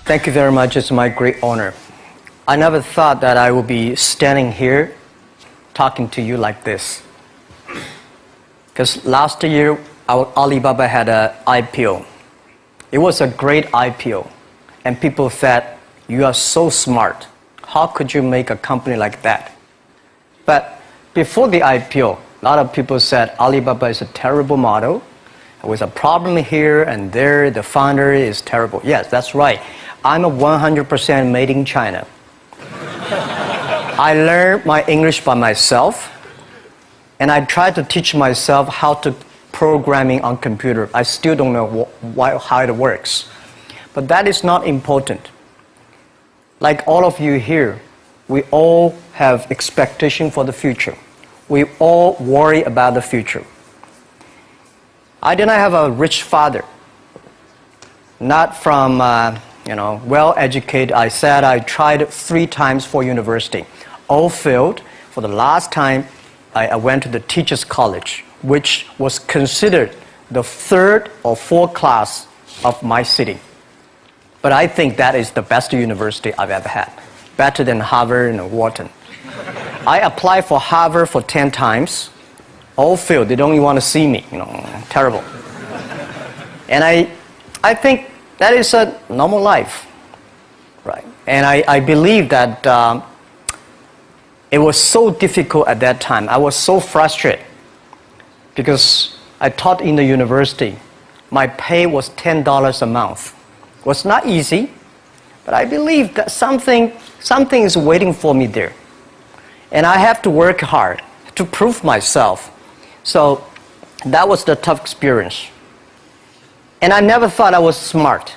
Thank you very much. It's my great honor. I never thought that I would be standing here talking to you like this. Because last year, Alibaba had an IPO. It was a great IPO. And people said, you are so smart. How could you make a company like that? But before the IPO, a lot of people said Alibaba is a terrible model. With a problem here and there, the founder is terrible. Yes, that's right. I'm a 100% made in China. I learned my English by myself, and I tried to teach myself how to programming on computer. I still don't know how it works. But that is not important. Like all of you here, we all have expectation for the future. We all worry about the future. I did not have a rich father. Not from, well-educated. I said I tried 3 times for university. All failed. For the last time, I went to the teacher's college, which was considered the 3rd or 4th class of my city. But I think that is the best university I've ever had. Better than Harvard and Wharton. I applied for Harvard for 10 times. All failed. They don't even want to see me. Terrible. And I think that is a normal life, right? And I believe that it was so difficult at that time. I was so frustrated because I taught in the university. My pay was $10 a month. It was not easy, but I believe that something is waiting for me there. And I have to work hard to prove myself. So that was the tough experience. And I never thought I was smart.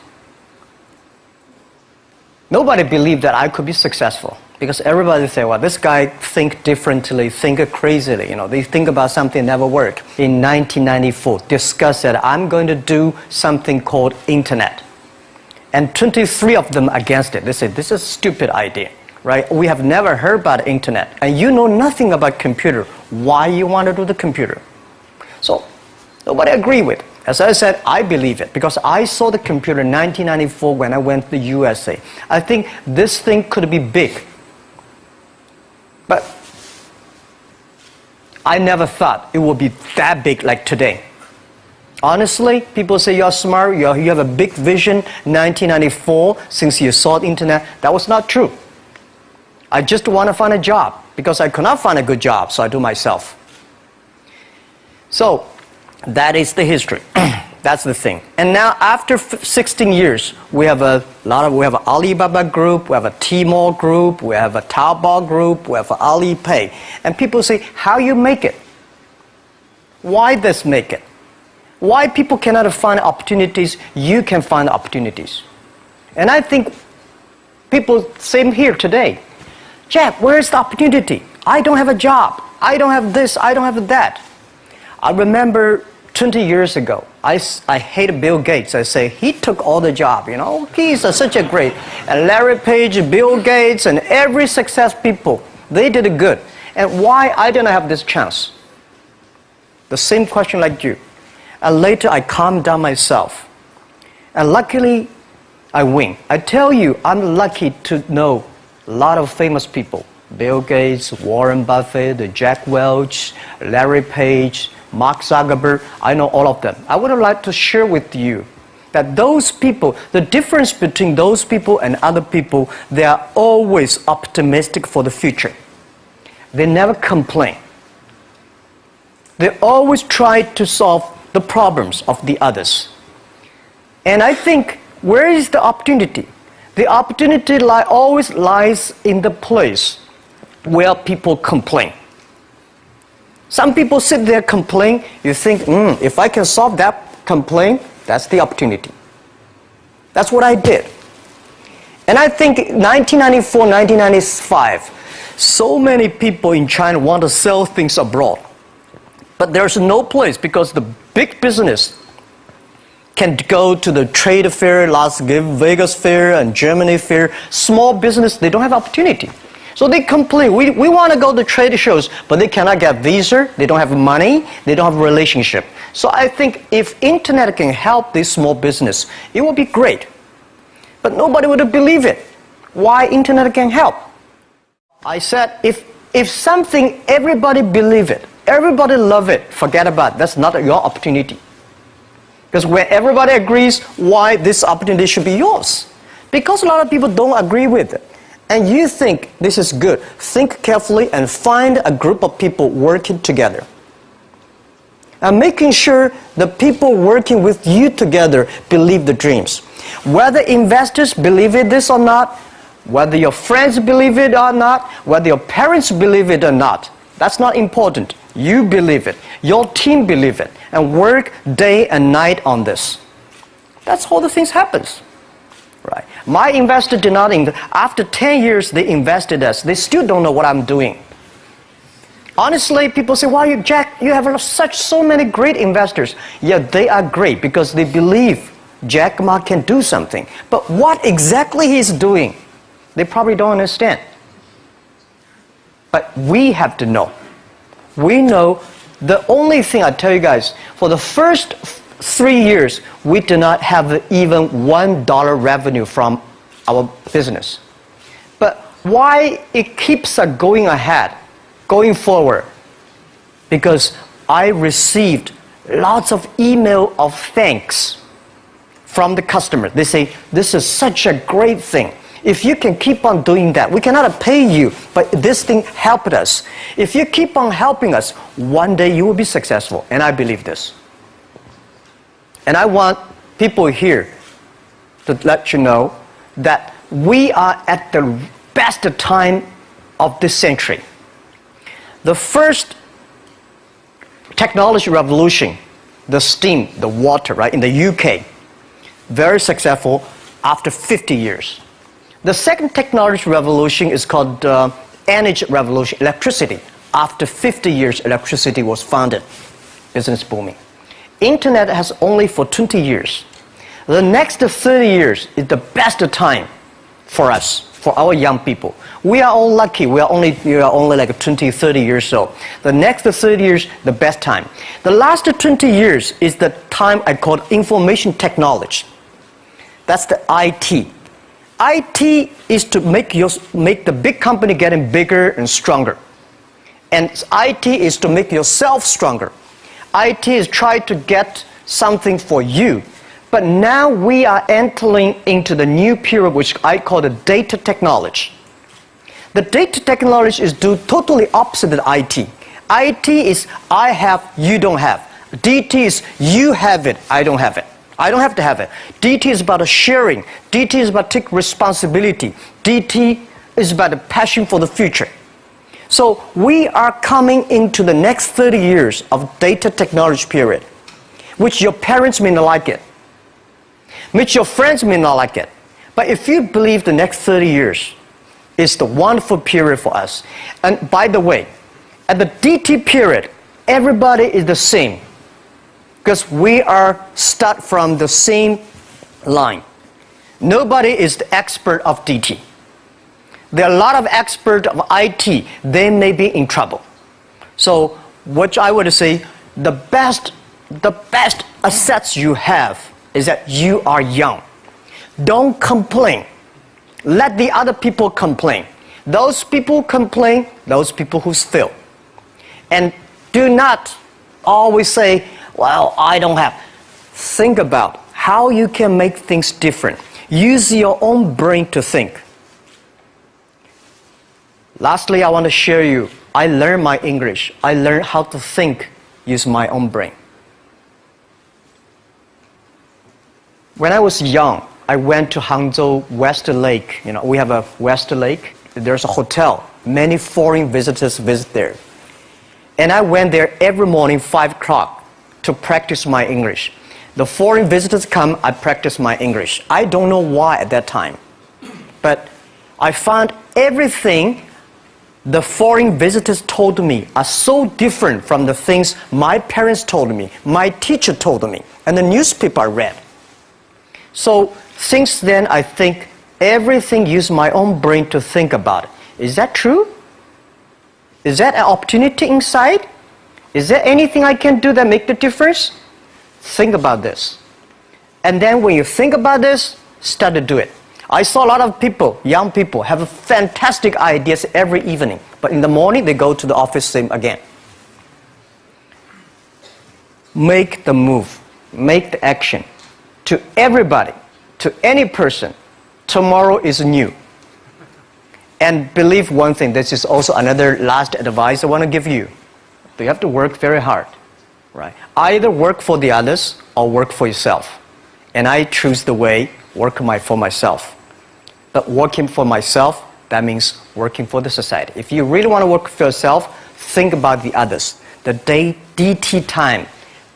Nobody believed that I could be successful because everybody said, well, this guy think differently, think crazily. They think about something never work. In 1994, discussed that I'm going to do something called internet. And 23 of them against it. They said, this is a stupid idea, right? We have never heard about internet. And you know nothing about computer. Why you want to do the computer? So nobody agreed with it. As I said, I believe it because I saw the computer in 1994 when I went to the USA. I think this thing could be big. But I never thought it would be that big like today. Honestly, people say you're smart, you have a big vision. 1994, since you saw the internet, that was not true. I just want to find a job because I could not find a good job, so I do myself. So that is the history. That's the thing. And now after 16 years, we have an Alibaba group, we have a Tmall group, we have a Taobao group, we have Alipay. And people say, how you make it? Why this make it? Why people cannot find opportunities, you can find opportunities. And I think people, same here today. Jack, where's the opportunity? I don't have a job. I don't have this, I don't have that. I remember 20 years ago, I hated Bill Gates. I say, he took all the job, He's such a great. And Larry Page, Bill Gates, and every success people, they did it good. And why I didn't have this chance? The same question like you. And later I calmed down myself. And luckily, I win. I tell you, I'm lucky to know a lot of famous people. Bill Gates, Warren Buffett, Jack Welch, Larry Page, Mark Zuckerberg. I know all of them. I would like to share with you that those people, the difference between those people and other people, they are always optimistic for the future. They never complain. They always try to solve the problems of the others. And I think, where is the opportunity? The opportunity always lies in the place where people complain. Some people sit there complain, you think, if I can solve that complaint, that's the opportunity. That's what I did. And I think 1994, 1995, so many people in China want to sell things abroad. But there's no place because the big business can go to the trade fair, Las Vegas fair and Germany fair. Small business, they don't have opportunity. So they complain, we want to go to trade shows, but they cannot get visa, they don't have money, they don't have a relationship. So I think if internet can help this small business, it would be great. But nobody would believe it. Why internet can help? I said, if something everybody believe it, everybody love it, forget about it. That's not your opportunity. Because when everybody agrees, why this opportunity should be yours? Because a lot of people don't agree with it. And you think this is good. Think carefully and find a group of people working together. And making sure the people working with you together believe the dreams. Whether investors believe it this or not, whether your friends believe it or not, whether your parents believe it or not, that's not important. You believe it. Your team believe it. And work day and night on this. That's how the things happens. Right. My investor did not invest. After 10 years, they invested us. They still don't know what I'm doing. Honestly, people say, "Wow, Jack, you have so many great investors." Yeah, they are great because they believe Jack Ma can do something. But what exactly he's doing, they probably don't understand. But we have to know. We know the only thing I tell you guys, for the first 3 years, we do not have even $1 revenue from our business. But why it keeps going ahead, going forward? Because I received lots of email of thanks from the customer. They say, "This is such a great thing. If you can keep on doing that, we cannot pay you, but this thing helped us. If you keep on helping us, one day you will be successful." And I believe this. And I want people here to let you know that we are at the best time of this century. The first technology revolution, the steam, the water, right, in the UK, very successful after 50 years. The second technology revolution is called energy revolution, electricity. After 50 years, electricity was founded, business booming. Internet has only for 20 years. The next 30 years is the best time for us, for our young people. We are all lucky. We are only like 20, 30 years old. The next 30 years, the best time. The last 20 years is the time I call information technology. That's the IT. IT is to make the big company getting bigger and stronger. And IT is to make yourself stronger. IT is trying to get something for you. But now we are entering into the new period which I call the data technology. The data technology is totally opposite of IT. IT is I have, you don't have. DT is you have it, I don't have it. I don't have to have it. DT is about sharing. DT is about taking responsibility. DT is about a passion for the future. So we are coming into the next 30 years of data technology period, which your parents may not like it, which your friends may not like it. But if you believe the next 30 years is the wonderful period for us. And by the way, at the DT period, everybody is the same because we are start from the same line. Nobody is the expert of DT. There are a lot of experts of IT. They may be in trouble. So what I would say, the best assets you have is that you are young. Don't complain. Let the other people complain. Those people complain, those people who fail. And do not always say, "Well, I don't have." Think about how you can make things different. Use your own brain to think. Lastly, I want to share you, I learned my English. I learned how to think, use my own brain. When I was young, I went to Hangzhou West Lake. You know, we have a West Lake. There's a hotel. Many foreign visitors visit there. And I went there every morning, 5 o'clock, to practice my English. The foreign visitors come, I practice my English. I don't know why at that time. But I found everything the foreign visitors told me are so different from the things my parents told me, my teacher told me, and the newspaper I read. So since then, I think everything use my own brain to think about it. Is that true? Is that an opportunity inside? Is there anything I can do that make the difference? Think about this. And then when you think about this, start to do it. I saw a lot of people, young people, have fantastic ideas every evening. But in the morning, they go to the office same again. Make the move. Make the action. To everybody, to any person, tomorrow is new. And believe one thing, this is also another last advice I want to give you. You have to work very hard, right? Either work for the others or work for yourself. And I choose the way, work for myself. But working for myself, that means working for the society. If you really want to work for yourself, think about the others. The DT time,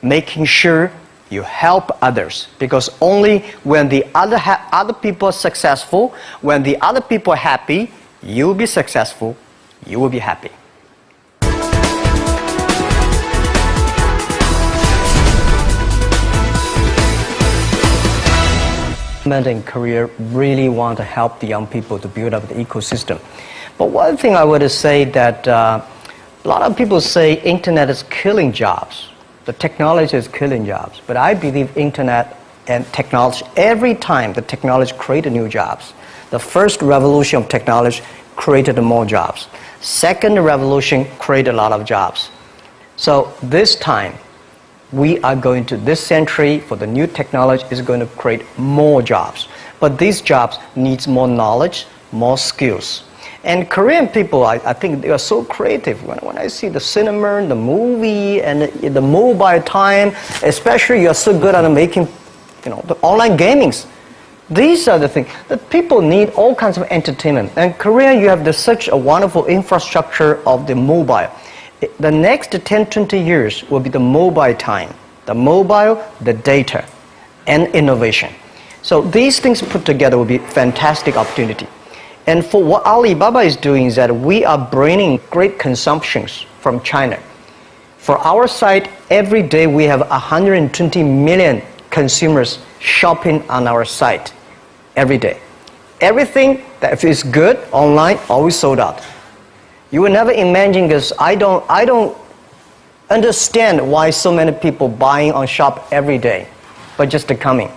making sure you help others. Because only when the other people are successful, when the other people are happy, you will be successful, you will be happy. In Korea really want to help the young people to build up the ecosystem. But one thing I would say that a lot of people say internet is killing jobs. The technology is killing jobs. But I believe internet and technology, every time the technology created new jobs. The first revolution of technology created more jobs. Second revolution created a lot of jobs. So this time, we are going to, this century, for the new technology, is going to create more jobs. But these jobs needs more knowledge, more skills. And Korean people, I think they are so creative. When I see the cinema, the movie, and the mobile time, especially you are so good at making, the online gamings. These are the things that people need, all kinds of entertainment. And Korea, you have such a wonderful infrastructure of the mobile. The next 10, 20 years will be the mobile time, the mobile, the data, and innovation. So these things put together will be fantastic opportunity. And for what Alibaba is doing is that we are bringing great consumptions from China. For our site, every day we have 120 million consumers shopping on our site every day. Everything that is good online, always sold out. You will never imagine, because I don't understand why so many people buying on shop every day, but just coming.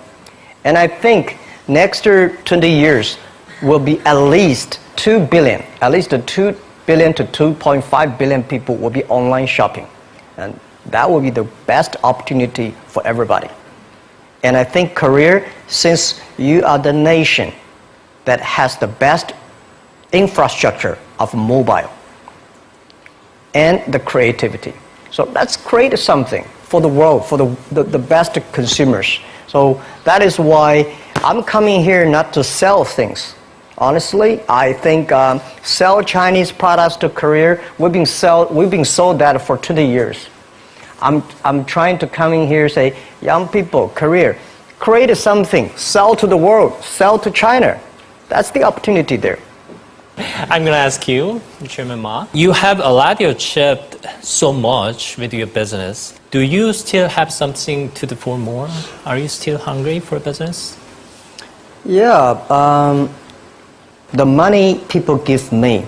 And I think next 20 years will be at least 2 billion, at least 2 billion to 2.5 billion people will be online shopping. And that will be the best opportunity for everybody. And I think Korea, since you are the nation that has the best infrastructure of mobile, and the creativity. So let's create something for the world, for the best consumers. So that is why I'm coming here not to sell things. Honestly, I think sell Chinese products to Korea, we've been sold that for 20 years. I'm trying to come in here and say, young people, Korea, create something, sell to the world, sell to China. That's the opportunity there. I'm going to ask you, Chairman Ma. You have a lot achieved so much with your business. Do you still have something to do for more? Are you still hungry for business? Yeah, the money people give me,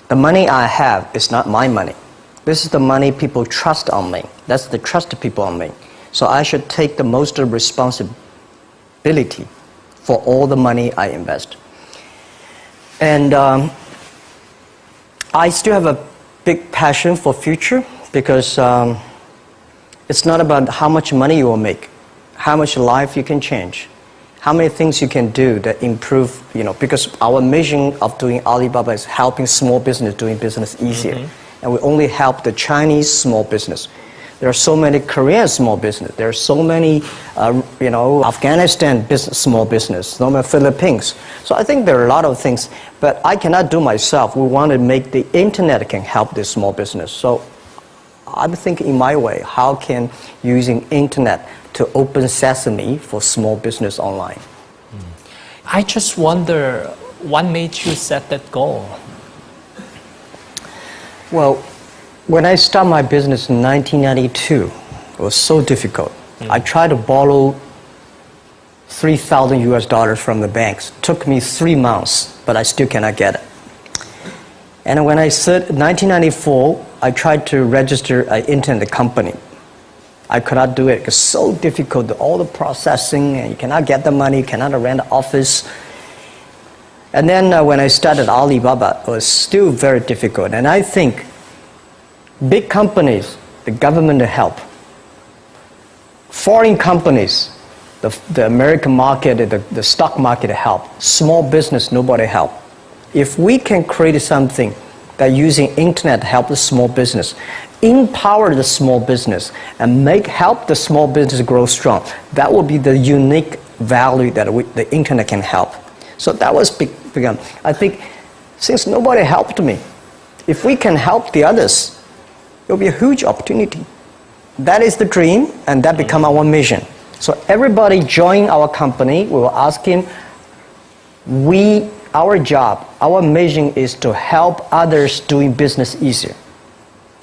the money I have is not my money. This is the money people trust on me. That's the trust people on me. So I should take the most responsibility for all the money I invest. And I still have a big passion for future, because it's not about how much money you will make, how much life you can change, how many things you can do that improve, because our mission of doing Alibaba is helping small business doing business easier. Mm-hmm. And we only help the Chinese small business. There are so many Korean small business. There are so many, Afghanistan small business, so many Philippines. So I think there are a lot of things, but I cannot do myself. We want to make the internet can help this small business. So I'm thinking in my way, how can using internet to open sesame for small business online? I just wonder, what made you set that goal? Well, when I started my business in 1992, it was so difficult. I tried to borrow $3,000 from the banks. It took me 3 months, but I still cannot get it. And when I said 1994, I tried to register an internet company. I could not do it. It's so difficult, all the processing, and you cannot get the money, you cannot rent an office. And then when I started Alibaba, it was still very difficult. And I think big companies, the government help. Foreign companies, the American market, the stock market help. Small business, nobody help. If we can create something that using internet help the small business, empower the small business, and help the small business grow strong, that will be the unique value that the internet can help. So that was begun. I think since nobody helped me, if we can help the others, it will be a huge opportunity. That is the dream, and that become our mission. So everybody join our company, we will ask him, our job, our mission is to help others doing business easier.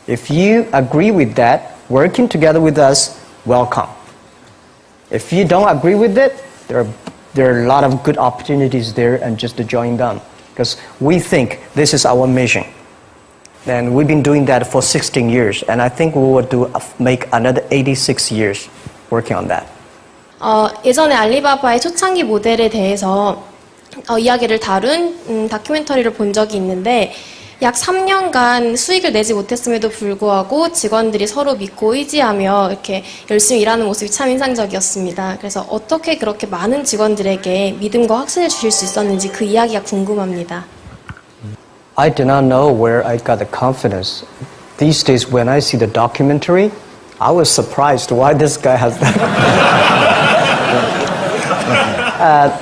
If you agree with that, working together with us, welcome. If you don't agree with it, there are a lot of good opportunities there, and just to join them. Because we think this is our mission. And we've been doing that for 16 years, and I think we will make another 86 years working on that. 예전에 알리바바의 초창기 모델에 대해서 이야기를 다룬 다큐멘터리를 본 적이 있는데 약 3년간 수익을 내지 못했음에도 불구하고 직원들이 서로 믿고 의지하며 이렇게 열심히 일하는 모습이 참 인상적이었습니다. 그래서 어떻게 그렇게 많은 직원들에게 믿음과 확신을 주실 수 있었는지 그 이야기가 궁금합니다. I did not know where I got the confidence. These days when I see the documentary, I was surprised why this guy has that.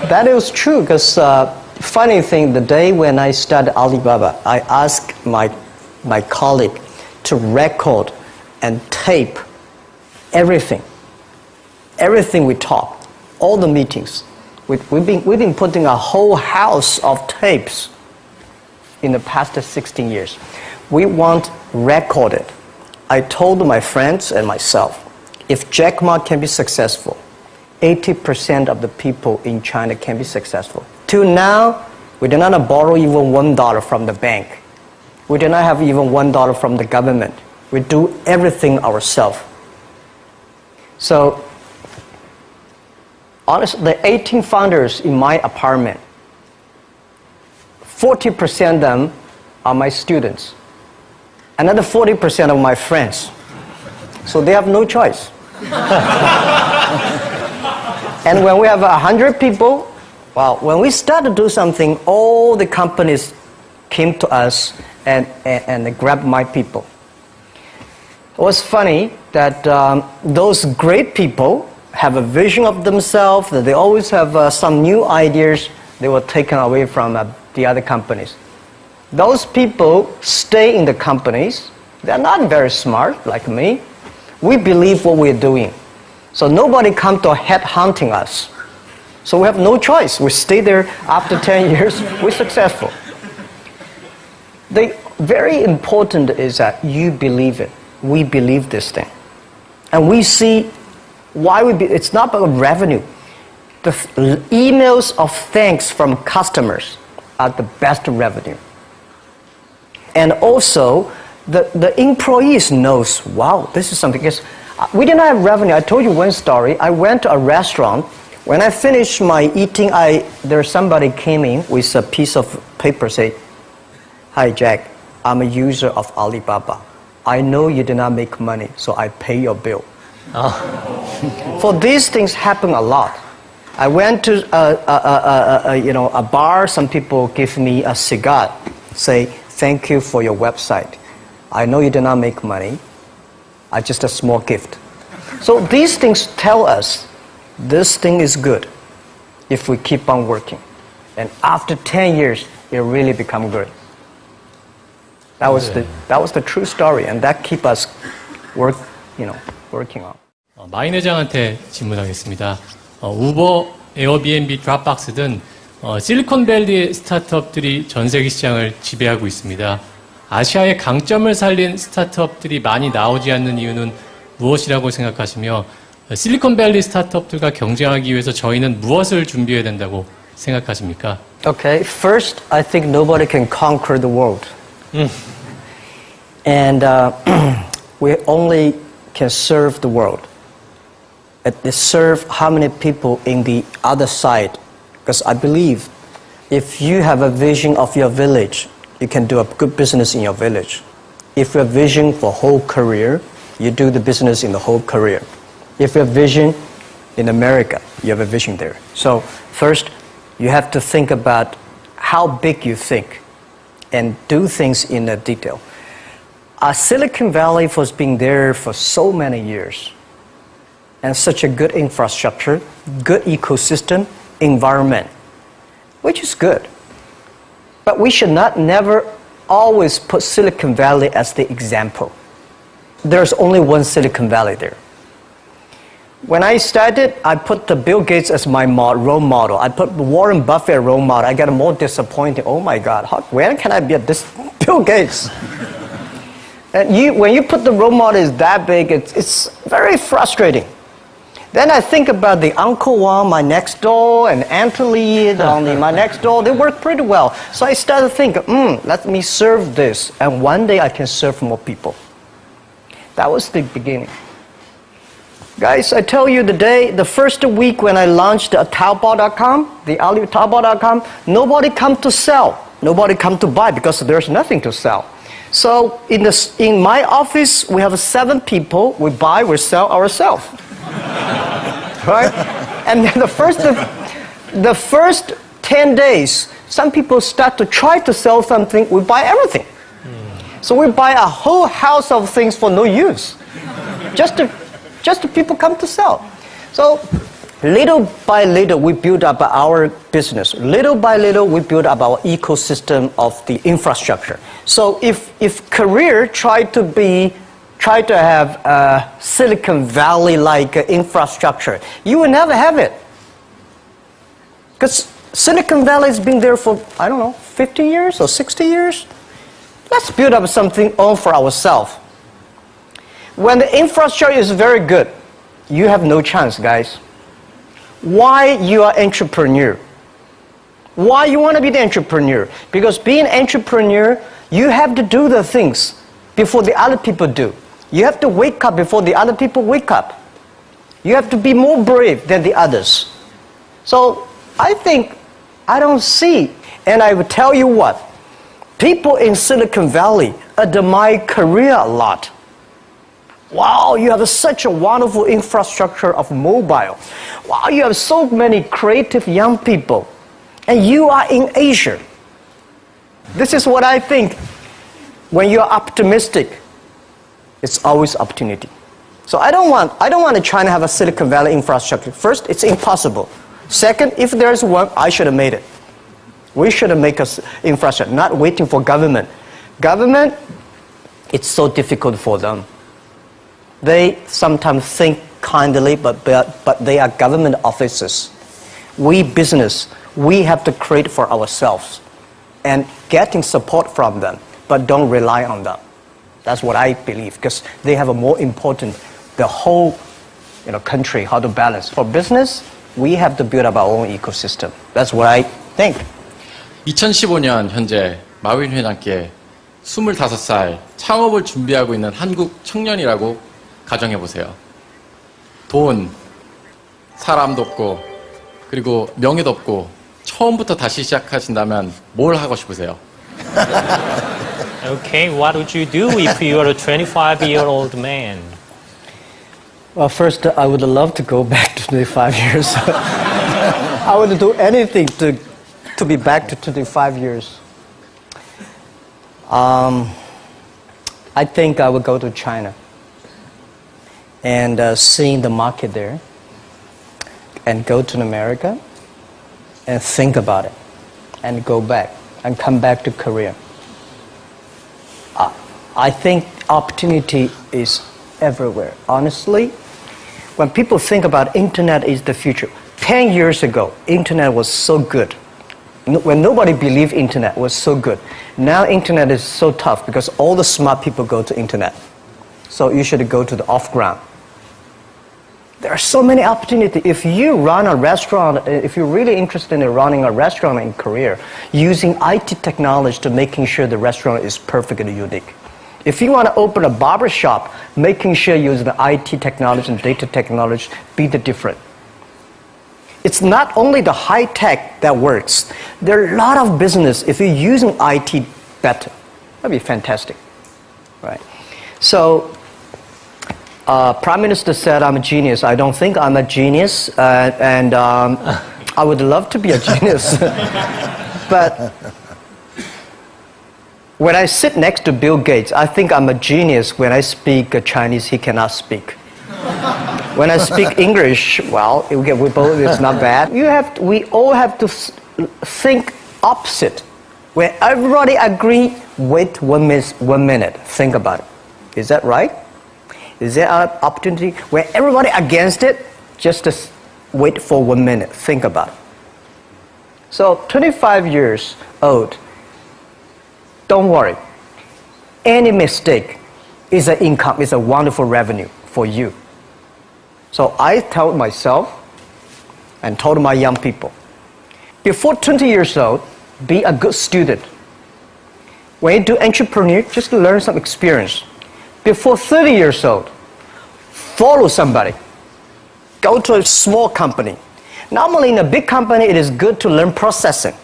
That is true, because funny thing, the day when I started Alibaba, I asked my colleague to record and tape everything we talk, all the meetings. We've been putting a whole house of tapes in the past 16 years. We want recorded. I told my friends and myself, if Jack Ma can be successful, 80% of the people in China can be successful. Till now, we did not borrow even $1 from the bank. We did not have even $1 from the government. We do everything ourselves. So, honestly, the 18 founders in my apartment, 40% of them are my students. Another 40% of my friends. So they have no choice. And when we have 100 people, well, when we start to do something, all the companies came to us and grabbed my people. It was funny that those great people have a vision of themselves, that they always have some new ideas. They were taken away from the other companies. Those people stay in the companies. They're not very smart like me. We believe what we're doing. So nobody come to head hunting us. So we have no choice. We stay there after 10 years, we're successful. The very important is that you believe it. We believe this thing. And we see why it's not about revenue. The emails of thanks from customers are the best revenue. And also, the employees knows, wow, this is something. Because we didn't have revenue. I told you one story. I went to a restaurant. When I finished my eating, somebody came in with a piece of paper, say, "Hi, Jack, I'm a user of Alibaba. I know you did not make money, so I pay your bill." For these things happen a lot. I went to a bar. Some people give me a cigar, say, "Thank you for your website. I know you did not make money. Just a small gift." So these things tell us this thing is good if we keep on working. And after 10 years, it really become good. That was the true story, and that keep us working on. 마인 회장한테 질문하겠습니다. 우버, 에어비앤비, 드랍박스 등 실리콘밸리 스타트업들이 전 세계 시장을 지배하고 있습니다. 아시아의 강점을 살린 스타트업들이 많이 나오지 않는 이유는 무엇이라고 생각하시며 실리콘밸리 스타트업들과 경쟁하기 위해서 저희는 무엇을 준비해야 된다고 생각하십니까? Okay, first, I think nobody can conquer the world. And we only can serve the world. Serve how many people in the other side? Because I believe if you have a vision of your village, you can do a good business in your village. If you have vision for whole career, you do the business in the whole career. If you have vision in America, you have a vision there. So first, you have to think about how big you think and do things in a detail. Silicon Valley has been there for so many years, and such a good infrastructure, good ecosystem, environment, which is good. But we should not never always put Silicon Valley as the example. There's only one Silicon Valley there. When I started, I put the Bill Gates as my role model. I put Warren Buffett as role model. I got more disappointed. Oh my God, when can I be this Bill Gates? And when you put the role model is that big, it's very frustrating. Then I think about the Uncle Wang, my next door, and Anthony, my next door. They work pretty well. So I started thinking, let me serve this, and one day I can serve more people. That was the beginning. Guys, I tell you the first week when I launched Taobao.com, the Taobao.com, nobody come to sell. Nobody come to buy because there's nothing to sell. So in my office, we have 7 people. We buy, we sell ourselves. Right? And then the first 10 days, some people start to try to sell something. We buy everything. So we buy a whole house of things for no use. Just to people come to sell. So little by little, we build up our business. Little by little, we build up our ecosystem of the infrastructure. So if career try to have a Silicon Valley-like infrastructure, you will never have it. Because Silicon Valley has been there for, 50 years or 60 years. Let's build up something all for ourselves. When the infrastructure is very good, you have no chance, guys. Why you are entrepreneur? Why you want to be the entrepreneur? Because being an entrepreneur, you have to do the things before the other people do. You have to wake up before the other people wake up. You have to be more brave than the others. So I think I don't see, and I will tell you what, people in Silicon Valley admire Korea a lot. Wow, you have such a wonderful infrastructure of mobile. Wow, you have so many creative young people. And you are in Asia. This is what I think. When you're optimistic, it's always opportunity. So I don't want China to have a Silicon Valley infrastructure. First, it's impossible. Second, if there's one, I should have made it. We should have made an infrastructure, not waiting for government. Government, it's so difficult for them. They sometimes think kindly, but they are government officers. We business, we have to create for ourselves and getting support from them, but don't rely on them. That's what I believe, because they have a more important, the whole country, how to balance. For business, we have to build up our own ecosystem. That's what I think. 2015년 현재 마윈 회장께 25살 창업을 준비하고 있는 한국 청년이라고 가정해 보세요. 돈, 사람도 없고, 그리고 명예도 없고, 처음부터 다시 시작하신다면 뭘 하고 싶으세요? Okay, what would you do if you were a 25-year-old man? Well, first, I would love to go back to 25 years. I would do anything to be back to 25 years. I think I would go to China and seeing the market there, and go to America and think about it, and go back and come back to Korea. I think opportunity is everywhere. Honestly, when people think about internet is the future, 10 years ago, internet was so good. When nobody believed internet was so good. Now internet is so tough because all the smart people go to internet. So you should go to the off-ground. There are so many opportunities. If you run a restaurant, if you're really interested in running a restaurant in Korea, using IT technology to making sure the restaurant is perfectly unique. If you want to open a barber shop, making sure you use the IT technology and data technology be the different. It's not only the high tech that works. There are a lot of business if you're using IT better. That'd be fantastic, right? So, Prime Minister said I'm a genius. I don't think I'm a genius, and I would love to be a genius. But when I sit next to Bill Gates, I think I'm a genius. When I speak Chinese, he cannot speak. When I speak English, well, it's not bad. We all have to think opposite. When everybody agree, wait 1 minute, think about it. Is that right? Is there an opportunity? When everybody against it, just wait for 1 minute, think about it. So 25 years old, don't worry. Any mistake is an income, is a wonderful revenue for you. So I told myself and told my young people, before 20 years old, be a good student. When you do entrepreneur, just learn some experience. Before 30 years old, follow somebody. Go to a small company. Normally in a big company, it is good to learn processing.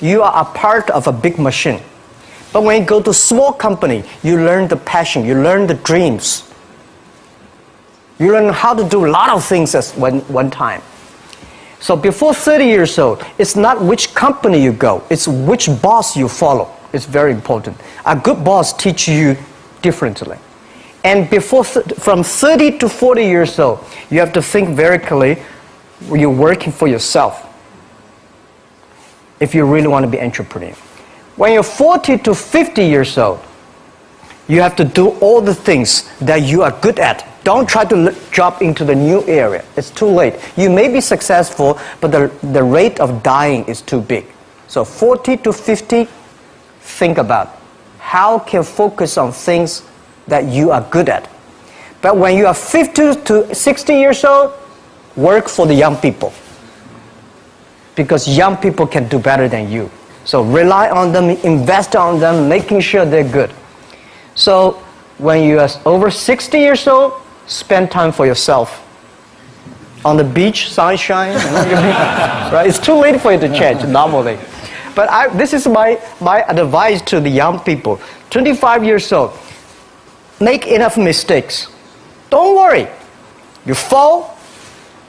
You are a part of a big machine. But when you go to a small company, you learn the passion, you learn the dreams. You learn how to do a lot of things at one time. So before 30 years old, it's not which company you go, it's which boss you follow. It's very important. A good boss teaches you differently. And from 30 to 40 years old, you have to think very clearly, you're working for yourself if you really want to be an entrepreneur. When you're 40 to 50 years old, you have to do all the things that you are good at. Don't try to jump into the new area. It's too late. You may be successful, but the rate of dying is too big. So 40 to 50, think about how can focus on things that you are good at. But when you are 50 to 60 years old, work for the young people. Because young people can do better than you. So rely on them, invest on them, making sure they're good. So when you are over 60 years old, spend time for yourself. On the beach, sunshine, right? It's too late for you to change normally. But this is my advice to the young people. 25 years old, make enough mistakes. Don't worry. You fall,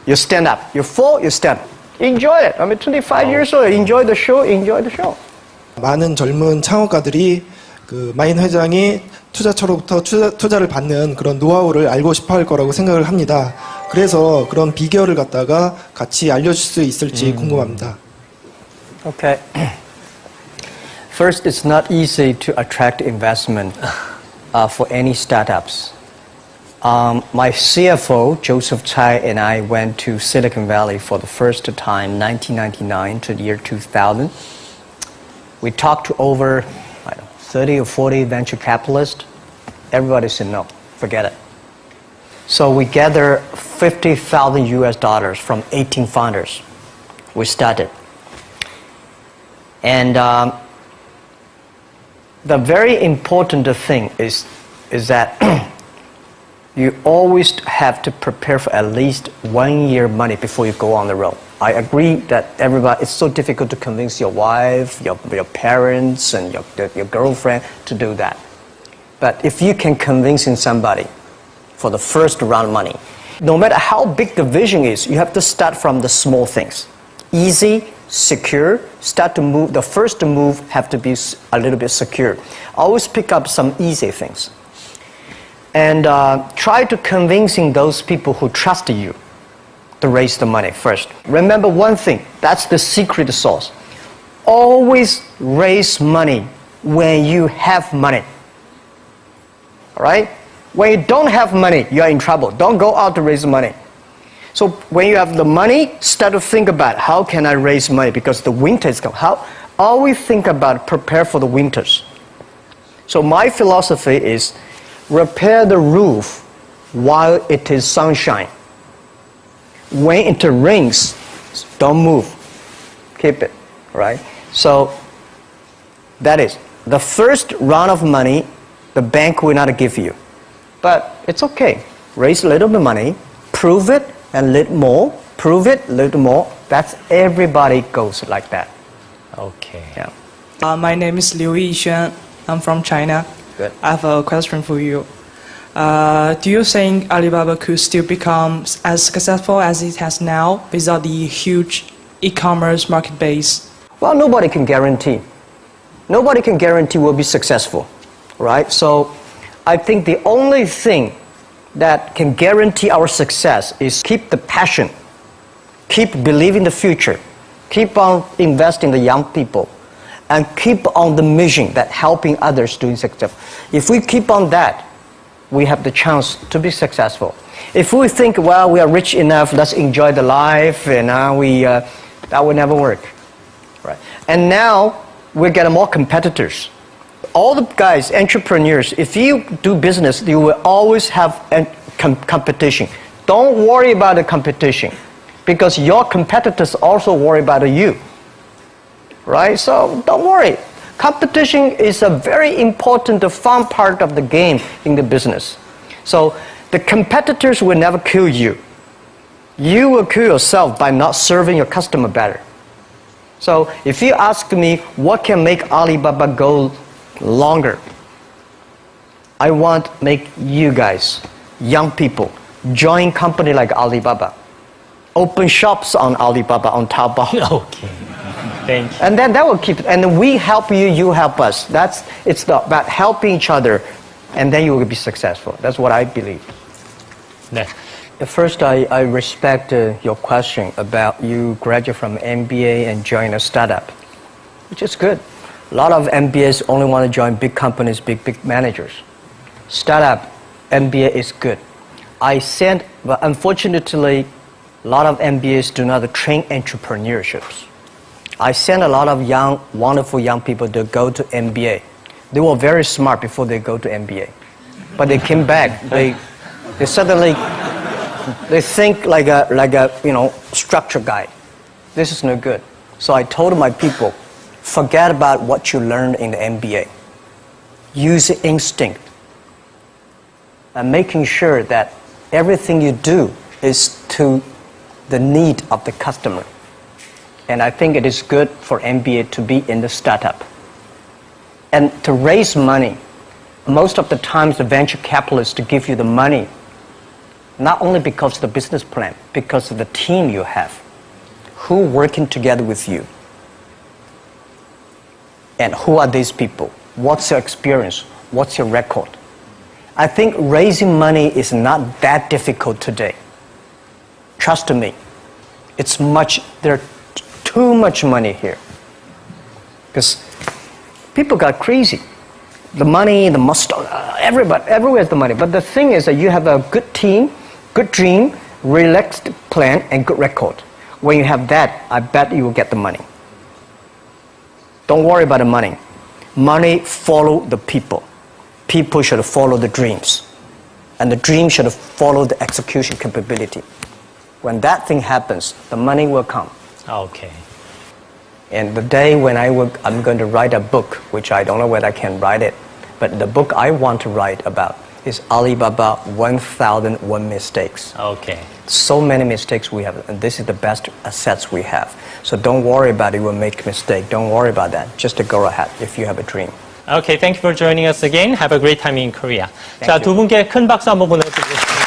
you stand up. You fall, you stand up. Enjoy it. I mean, 25 years old, enjoy the show, enjoy the show. 많은 젊은 창업가들이 그 마인 회장이 투자처로부터 투자를 받는 그런 노하우를 알고 싶어 할 거라고 생각을 합니다. 그래서 그런 비결을 갖다가 같이 알려줄 수 있을지 궁금합니다. Okay. First, it's not easy to attract investment for any startups. My CFO, Joseph Tsai, and I went to Silicon Valley for the first time, 1999 to the year 2000. We talked to over 30 or 40 venture capitalists. Everybody said no, forget it. So we gathered $50,000 from 18 founders. We started. And the very important thing is that you always have to prepare for at least 1 year money before you go on the road. I agree that it's so difficult to convince your wife, your parents, and your girlfriend to do that. But if you can convince somebody for the first round money, no matter how big the vision is, you have to start from the small things. Easy, secure, start to move. The first move have to be a little bit secure. Always pick up some easy things. And try to convincing those people who trust you to raise the money first. Remember one thing, that's the secret sauce. Always raise money when you have money. All right? When you don't have money, you're in trouble. Don't go out to raise money. So when you have the money, start to think about how can I raise money because the winter is coming. Always think about prepare for the winters. So my philosophy is repair the roof while it is sunshine. when it rings, don't move. Keep it, right? So that is the first round of money the bank will not give you. But it's okay. Raise a little bit of money, prove it, and little more. Prove it, little more. That's everybody goes like that. Okay. Yeah. My name is Liu Yixuan. I'm from China. Good. I have a question for you. Do you think Alibaba could still become as successful as it has now without the huge e-commerce market base? Well, nobody can guarantee. Nobody can guarantee we'll be successful, right? So I think the only thing that can guarantee our success is keep the passion, keep believing the future, keep on investing in the young people, and keep on the mission that helping others doing success. If we keep on that, we have the chance to be successful. If we think, well, we are rich enough, let's enjoy the life, and that will never work, right? And now we're getting more competitors. All the guys, entrepreneurs, if you do business, you will always have competition. Don't worry about the competition, because your competitors also worry about you, right? So don't worry. Competition is a very important, fun part of the game in the business. So the competitors will never kill you. You will kill yourself by not serving your customer better. So if you ask me what can make Alibaba go longer, I want to make you guys, young people, join company like Alibaba. Open shops on Alibaba, on Taobao. Okay. Thank you. And then that will keep it. And we help you, you help us. It's about helping each other, and then you will be successful. That's what I believe. 네. First, I respect your question about you graduate from MBA and join a startup, which is good. A lot of MBAs only want to join big companies, big managers. Startup, MBA is good. But unfortunately, a lot of MBAs do not train entrepreneurships. I sent a lot of young, wonderful young people to go to MBA. They were very smart before they go to MBA. But they came back, they suddenly, they think like a structure guy. This is no good. So I told my people, forget about what you learned in the MBA. Use instinct. And making sure that everything you do is to the need of the customer. And I think it is good for MBA to be in the startup. And to raise money, most of the times the venture capitalists to give you the money, not only because of the business plan, because of the team you have, who working together with you. And who are these people? What's your experience? What's your record? I think raising money is not that difficult today. Trust me. There's too much money here. Because people got crazy. The money, the mustard, everywhere is the money. But the thing is that you have a good team, good dream, relaxed plan, and good record. When you have that, I bet you will get the money. Don't worry about the money. Money follow the people. People should follow the dreams. And the dream should follow the execution capability. When that thing happens, the money will come. Okay. And the day when I'm going to write a book, which I don't know whether I can write it, but the book I want to write about is Alibaba 1001 Mistakes. Okay. So many mistakes we have, and this is the best assets we have. So don't worry about it, we'll make a mistake. Don't worry about that. Just to go ahead if you have a dream. Okay, thank you for joining us again. Have a great time in Korea. Thank 자, you. 두 분께 큰 박수 한번 보내드리겠습니다.